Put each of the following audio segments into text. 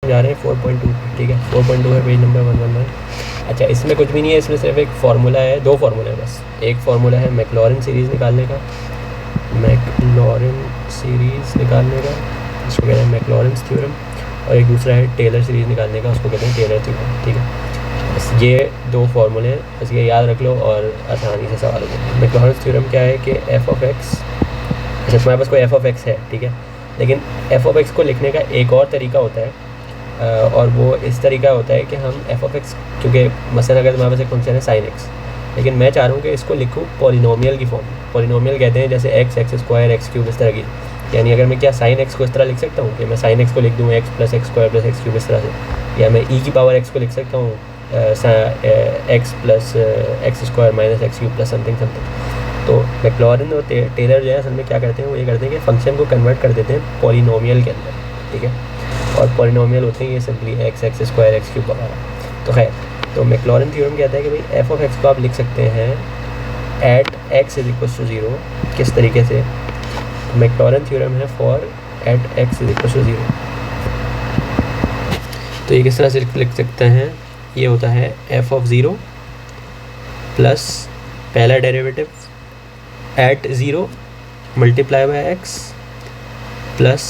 जा रहे हैं 4.2, ठीक है 4.2 है पेज नंबर 111। अच्छा, इसमें कुछ भी नहीं है, इसमें सिर्फ एक फार्मूला है, दो फार्मूले हैं बस। एक फार्मूला है मैक्लॉरिन सीरीज़ निकालने का, मैक्लॉरिन सीरीज़ निकालने का, इसको कहते हैं मैक्लॉरिन्स थ्योरम, और एक दूसरा है टेलर सीरीज़ निकालने का, उसको कहते हैं टेलर थ्योरम, ठीक है। बस ये दो फार्मूले हैं, बस ये याद रख लो और आसानी से सवाल हो जाए। मैक्लॉरिन्स थ्योरम क्या है कि एफ ऑफ एक्स, अच्छा तुम्हारे पास कोई एफ ऑफ एक्स है, ठीक है, लेकिन एफ ऑफ एक्स को लिखने का एक और तरीका होता है, और वो इस तरीका होता है कि हम एफ ऑफ एक्स, क्योंकि मसलन अगर तुम्हारे पास एक फंक्शन है साइन एक्स, लेकिन मैं चाह रहा हूँ कि इसको लिखूँ पॉलिनोमियल की फॉर्म। पॉलिनोमियल कहते हैं जैसे x, x square, x cube, इस तरह की। यानी अगर मैं क्या साइन एक्स को इस तरह लिख सकता हूँ कि मैं साइन एक्स को लिख दूँ x plus x square plus x cube इस तरह से, या मैं ई की पावर एक्स को लिख सकता हूँ x plus x square minus x cube plus something something. तो मैक्लॉरिन और टेलर जो है असल में क्या करते हैं, वो ये करते हैं कि फंक्शन को कन्वर्ट कर देते हैं पॉलिनोमियल के अंदर, ठीक है। और पॉलिनोमियल होते हैं ये simply x, x square, x cube वगैरह। तो खैर, तो मैक्लॉरिन थ्योरम कहता है कि भाई एफ ऑफ एक्स को आप लिख सकते हैं at x is equal to zero. किस तरीके से? मैक्लॉरिन थ्योरम है for at x is equal to zero. तो ये किस तरह से लिख सकते हैं? ये होता है एफ ऑफ ज़ीरो प्लस पहला derivative at zero multiply by x plus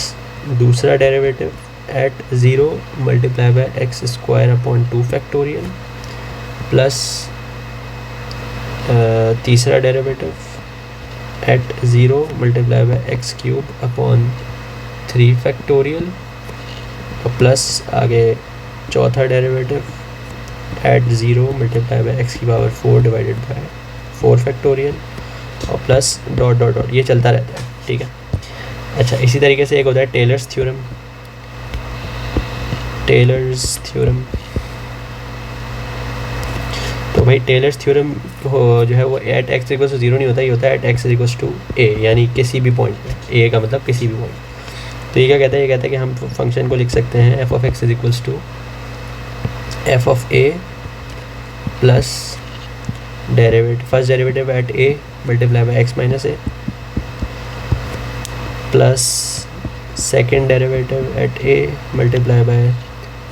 दूसरा derivative at zero multiply by x square upon 2 factorial plus तीसरा derivative at zero multiply by x cube upon 3 factorial और प्लस आगे चौथा derivative at zero multiply by X की power 4 divided by 4 factorial और plus dot dot dot, ये चलता रहता है, ठीक है। अच्छा, इसी तरीके से एक होता है टेलर्स थ्योरम। टेलर्स थ्योरम, तो भाई टेलर्स थ्योरम जो है वो at x equals to zero नहीं होता, ये होता है at x equals to a, यानी किसी भी पॉइंट पे, ए का मतलब किसी भी पॉइंट। तो ये क्या कहता है? ये कहता है कि हम फंक्शन को लिख सकते हैं F of x is equals to F of A plus derivative, first derivative at A multiply by X minus A plus second derivative at A multiply by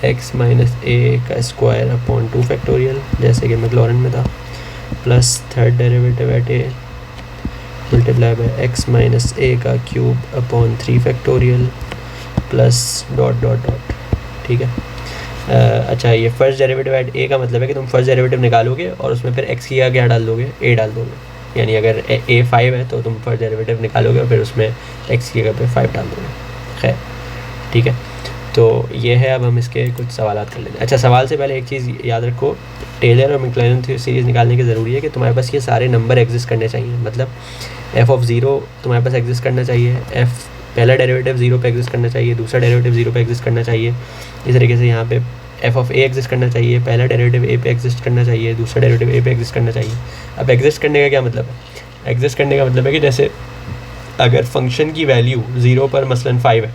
X minus A का square upon 2 factorial, जैसे कि Maclaurin में था, plus third derivative at A multiply by X minus A का cube upon 3 factorial plus dot dot dot, ठीक है। अच्छा, ये फर्स्ट डेरिवेटिव एट ए का मतलब है कि तुम फर्स्ट डेरिवेटिव निकालोगे और उसमें फिर एक्स की जगह क्या डाल दोगे? ए डाल दोगे। यानी अगर ए 5 है तो तुम फर्स्ट डेरिवेटिव निकालोगे और फिर उसमें एक्स की जगह पे 5 डाल दोगे। खैर, ठीक है। तो ये है, अब हम इसके कुछ सवाल कर लेते हैं। अच्छा, सवाल से पहले एक चीज़ याद रखो, टेलर और मैक्लॉरिन सीरीज़ निकालने की ज़रूरी है कि तुम्हारे पास ये सारे नंबर एग्जिस्ट करने चाहिए। मतलब एफ ऑफ ज़ीरो तुम्हारे पास एग्जिस्ट करना चाहिए, एफ पहला डेरिवेटिव ज़ीरो पे एग्जिस्ट करना चाहिए, दूसरा डेरिवेटिव ज़ीरो पे एग्जिस्ट करना चाहिए। इस तरीके से यहाँ पे एफ ऑफ ए एग्जिस्ट करना चाहिए, पहला डेरिवेटिव ए पे एग्जिस्ट करना चाहिए, दूसरा डेरिवेटिव ए पे एग्जिस्ट करना चाहिए। अब एग्जिस्ट करने का क्या मतलब है? एग्जिस्ट करने का मतलब है कि जैसे अगर फंक्शन की वैल्यू ज़ीरो पर मसलन 5 है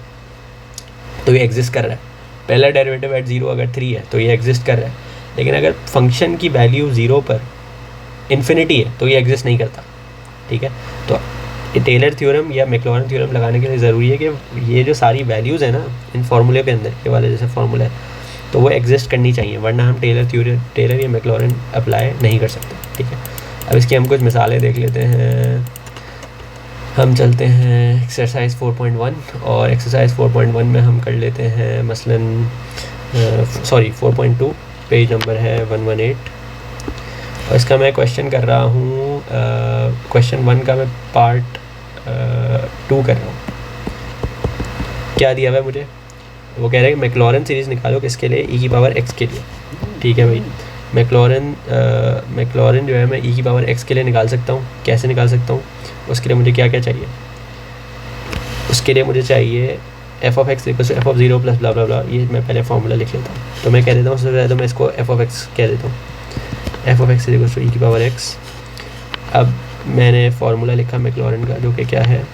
तो ये एग्जिस्ट कर रहा है। पहला डेरिवेटिव एट ज़ीरो अगर 3 है तो ये एग्जिस्ट कर रहा है। लेकिन अगर फंक्शन की वैल्यू ज़ीरो पर इन्फिनिटी है तो ये एग्जिस्ट नहीं करता, ठीक है। तो टेलर थ्योरम या मैक्लॉरिन थ्योरम लगाने के लिए ज़रूरी है कि ये जो सारी वैल्यूज़ हैं ना इन फार्मूले के अंदर, ये वाले जैसे फार्मूला है, तो वो एग्जिस्ट करनी चाहिए, वरना हम टेलर या मैक्लॉरिन अप्लाई नहीं कर सकते, ठीक है। अब इसकी हम कुछ मिसालें देख लेते हैं। हम चलते हैं एक्सरसाइज 4.1 और एक्सरसाइज 4.1 में हम कर लेते हैं मसलन 4.2, पेज नंबर है 118 और इसका मैं क्वेश्चन कर रहा हूँ। क्वेश्चन 1 का मैं पार्ट 2 कर रहा हूँ। क्या दिया हुआ है मुझे? वो कह रहे हैं कि मैक्लॉरिन सीरीज़ निकालो किसके लिए? ई की पावर एक्स के लिए, ठीक है भाई। मैक्लॉरिन जो है मैं ई की पावर एक्स के लिए निकाल सकता हूँ। कैसे निकाल सकता हूँ? उसके लिए मुझे क्या क्या चाहिए? उसके लिए मुझे चाहिए F of X equal to F of zero plus blah blah blah. ये मैं पहले फार्मूला लिख लेता हूँ। तो मैं कह देता हूँ सबसे पहले तो मैं इसको एफ ऑफ एक्स कह देता हूँ, F of X equal to E की पावर एक्स। अब मैंने फार्मूला लिखा मैक्लॉरिन का, जो कि क्या है?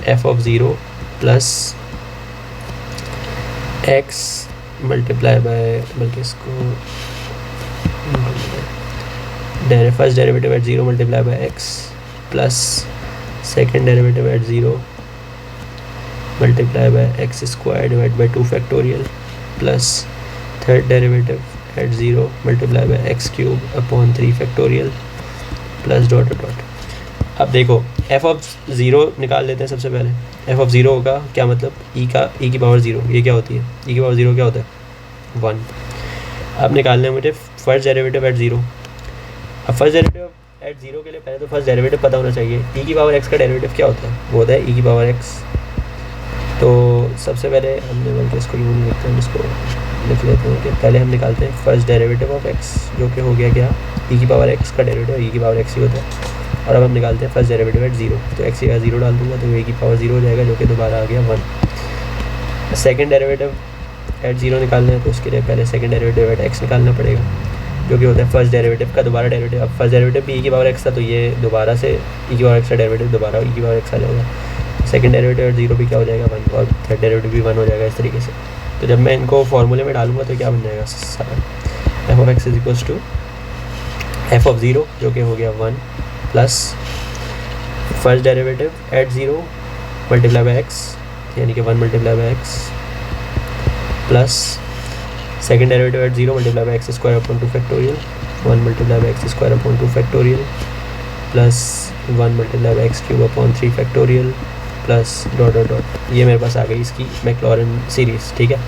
F of zero plus x multiply by, बल्कि इसको first derivative at zero multiply by x plus second derivative at zero multiply by x square divide by 2 factorial plus third derivative eight 0 multiply by x cube upon 3 factorial plus dot dot. अब देखो F of zero निकाल लेते हैं सबसे पहले। F of zero का क्या मतलब, ई की पावर ज़ीरो, ये क्या होती है, ई की पावर ज़ीरो क्या होता है 1। अब निकालना है मुझे फर्स्ट डेरिवेटिव एट ज़ीरो। अब फर्स्ट डेरिवेटिव एट ज़ीरो के लिए पहले तो फर्स्ट डेरिवेटिव पता होना चाहिए। ई की पावर एक्स का डेरिवेटिव क्या होता है, वो होता है ई की पावर एक्स। तो सबसे पहले हमने बल्कि इसको यूँ नहीं लिखते हैं, इसको लिख लेते हैं कि पहले हम निकालते हैं फर्स्ट डेरिवेटिव ऑफ एक्स, जो कि हो गया क्या, ई की पावर एक्स का डेरिवेटिव ई की पावर एक्स ही होता है। और अब हम निकालते हैं फर्स्ट डेरिवेटिव एट ज़ीरो, तो एक्स का ज़ीरो डाल दूंगा तो ए की पावर ज़ीरो हो जाएगा, जो कि दोबारा आ गया 1। सेकंड डेरिवेटिव एट ज़ीरो निकालना है तो उसके लिए पहले सेकंड डेरिवेटिव एट एक्स निकालना पड़ेगा, जो कि होता है फर्स्ट डेरिवेटिव का दोबारा डेरिवेटिव। अब फर्स्ट डेरिवेटिव भी ई की पावर एक्स था, तो ये दोबारा से ई की पावर एक्स का डेरिवेटिव दोबारा ई की पावर एक्स आ जाएगा। सेकंड डेरिवेटिव एट ज़ीरो भी क्या हो जाएगा 1, और थर्ड डेरिवेटिव भी 1 हो जाएगा इस तरीके से। तो जब मैं इनको फॉर्मूले में डालूंगा तो क्या बन जाएगा, f of x is equals to F of zero, जो कि हो गया 1 plus first derivative at zero multiply by x, यानी कि 1 multiply by x, plus second derivative at zero multiply by x square upon 2 factorial, 1 multiply by x square upon 2 factorial, plus 1 multiply by x cube upon 3 factorial, plus dot dot dot. ये मेरे पास आ गई इसकी मैक्लॉरेन series, ठीक है,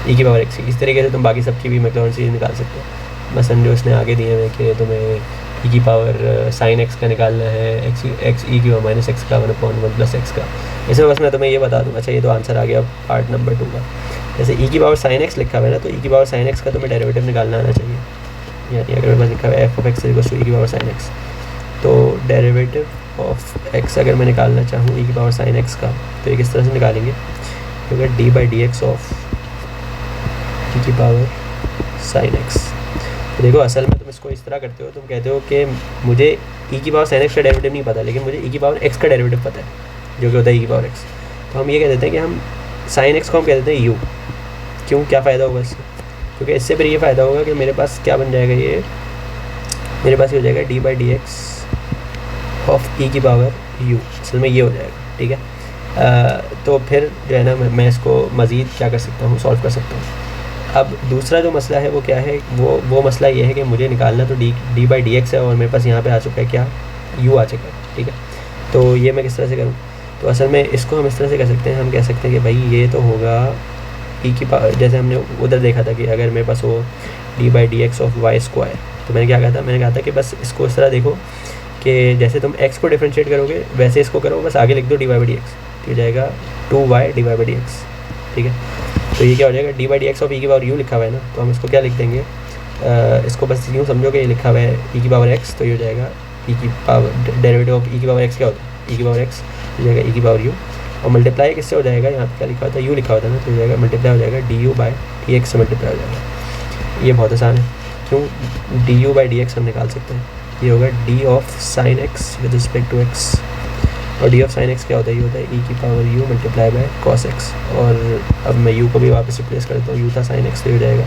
e की power x. इस तरीके से तुम बाकी सबकी भी मैक्लॉरेन सीरीज़ निकाल सकते हो। मसलन जो इसने आगे दिए हैं कि तुम्हें ई की पावर साइन एक्स का निकालना है, एक्स ई की माइनस एक्स का 1/1 प्लस एक्स का। इसमें बस मैं तुम्हें ये बता दूँ, अच्छा ये तो आंसर आ गया पार्ट नंबर 2 का। जैसे ई की पावर साइन एक्स लिखा हुआ है ना, तो ई की पावर साइन एक्स का तुम्हें डेरिवेटिव निकालना आना चाहिए। यानी अगर मेरे पास लिखा हुआ है F of x equals to E की पावर साइन एक्स, तो डेरिवेटिव ऑफ एक्स अगर मैं निकालना चाहूँ ई की पावर साइन एक्स का, तो ये किस तरह से निकालेंगे, क्योंकि D by D x of E की पावर साइन एक्स। तो देखो असल में तुम इसको इस तरह करते हो, तुम कहते हो कि मुझे ई की पावर साइन एक्स का डेरिवेटिव नहीं पता, लेकिन मुझे ई की पावर एक्स का डेरिवेटिव पता है, जो कि होता है ई की पावर एक्स। तो हम ये कह देते हैं कि हम साइन एक्स को हम कह देते हैं यू। क्यों, क्या फ़ायदा होगा इससे, क्योंकि इससे फिर ये फ़ायदा होगा कि मेरे पास क्या बन जाएगा, ये मेरे पास ये हो जाएगा D by D x of E की पावर यू, असल में ये हो जाएगा, ठीक है। तो फिर जो है ना मैं इसको मज़ीद क्या कर सकता हूँ, सॉल्व कर सकता हूँ। अब दूसरा जो मसला है वो क्या है, वो मसला ये है कि मुझे निकालना तो डी बाई डी एक्स है, और मेरे पास यहाँ पे आ चुका है क्या, यू आ चुका है, ठीक है। तो ये मैं किस तरह से करूँ, तो असल में इसको हम इस तरह से कर सकते हैं, हम कह सकते हैं कि भाई ये तो होगा ई की पावर, जैसे हमने उधर देखा था कि अगर मेरे पास हो d by D x of y square, तो मैंने क्या कहा था, मैंने कहा था कि बस इसको इस तरह देखो कि जैसे तुम एक्स को डिफ्रेंशिएट करोगे वैसे इसको करो, बस आगे लिख दो D Y by D X, तो हो जाएगा 2y D Y by D X, ठीक है। तो ये क्या हो जाएगा, D by D x of E की पावर यू लिखा हुआ है ना, तो हम इसको क्या लिख देंगे, इसको बस यूँ समझो कि ये लिखा हुआ है ई की पावर एक्स, तो ये हो जाएगा ई की पावर डेरिवेटिव ऑफ ई की पावर एक्स क्या होता है, ई की पावर एक्स हो जाएगा ई की पावर यू, और मल्टीप्लाई किससे हो जाएगा, यहाँ पे क्या लिखा होता है, यू लिखा होता है ना, तो हो जाएगा मल्टीप्लाई हो जाएगा d u by D x से मल्टीप्लाई हो जाएगा। ये बहुत आसान है, क्यों, d u by D x हम निकाल सकते हैं, ये होगा d of sine x with respect to x, और डी ऑफ साइन एक्स क्या होता है, ये होता है ई की power u multiply by cos x. और अब मैं यू को भी वापस रिप्लेस करता हूँ, यू था साइन एक्स, तो हो जाएगा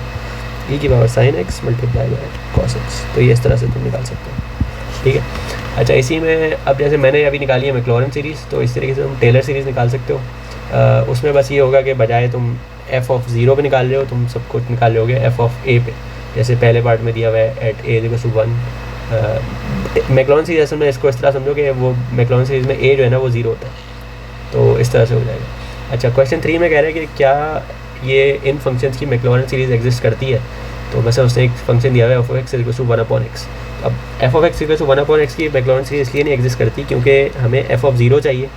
ई की power sine x multiply by cos x. तो ये इस तरह से तुम निकाल सकते हो, ठीक है। अच्छा, इसी में अब जैसे मैंने अभी निकाली है मैक्लॉरेन सीरीज़, तो इस तरीके से तुम टेलर सीरीज़ निकाल सकते हो। उसमें बस ये होगा कि बजाय तुम एफ ऑफ ज़ीरो पे निकाल रहे हो, तुम सब कुछ निकाल लोगे एफ ऑफ ए पे, जैसे पहले पार्ट में दिया हुआ है at A equals to 1। Maclaurin series असल में इसको इस तरह समझो कि वो मैक्लॉरेन सीरीज़ में ए जो है ना वो 0 होता है, तो इस तरह से हो जाएगा। अच्छा, क्वेश्चन 3 में कह रहा है कि क्या ये इन फंक्शंस की मैक्लॉरेन सीरीज़ एग्जिस्ट करती है, तो वैसे उसने एक फंक्शन दिया हुआ है F of x equals to 1/x। अब f of x equals to 1/x की मैक्लॉरेन सीरीज इसलिए नहीं एग्जिस्ट करती क्योंकि हमें एफ ऑफ ज़ीरो चाहिए।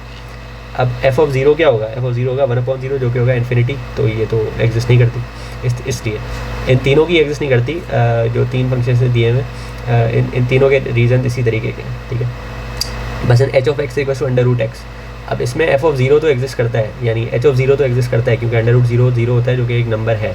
अब एफ ऑफ ज़ीरो क्या होगा, एफ ऑफ ज़ीरो होगा 1/0, जो कि होगा इन्फिनिटी, तो ये तो एग्जिस्ट नहीं करती। इसलिए इन तीनों की एग्जिस्ट नहीं करती, जो 3 फंक्शंस ने दिए हैं इन तीनों के रीज़न इसी तरीके के हैं, ठीक है। बस h of x equals to √x। अब इसमें एफ ऑफ ज़ीरो तो एग्जिस्ट करता है, यानी एच ऑफ ज़ीरो तो एग्जिस्ट करता है क्योंकि √0 0 होता है, जो कि एक नंबर है।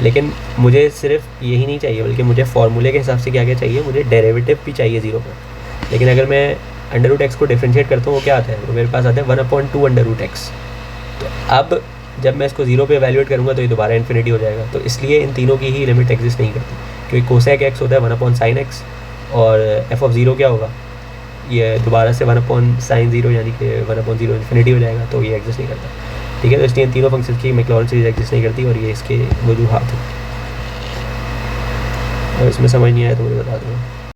लेकिन मुझे सिर्फ यही नहीं चाहिए, बल्कि मुझे फार्मूले के हिसाब से क्या क्या चाहिए, मुझे डेरिवेटिव भी चाहिए 0 पर। लेकिन अगर मैं √x को डिफ्रेंशिएट करता हूँ, वो क्या आता है, वो मेरे पास आता है 1/2 √x। तो अब जब मैं इसको 0 पे एवेल्यूएट करूँगा तो ये दोबारा इन्फिनिटी हो जाएगा। तो इसलिए इन तीनों की ही लिमिट एग्जिस्ट नहीं करती, क्योंकि कोसेक एक्स होता है 1/sin x, और एफ ऑफ ज़ीरो क्या होगा, ये दोबारा से 1/sin 0 यानी कि 1/0 इन्फिनिटी हो जाएगा, तो ये एग्जिस्ट नहीं करता। ठीक है। तो इसलिए तीनों फंक्शंस की मैक्लॉरिन सीरीज एग्जिस्ट नहीं करती और ये इसके वजूहात हैं। और इसमें समझ नहीं आया तो मुझे बता दो।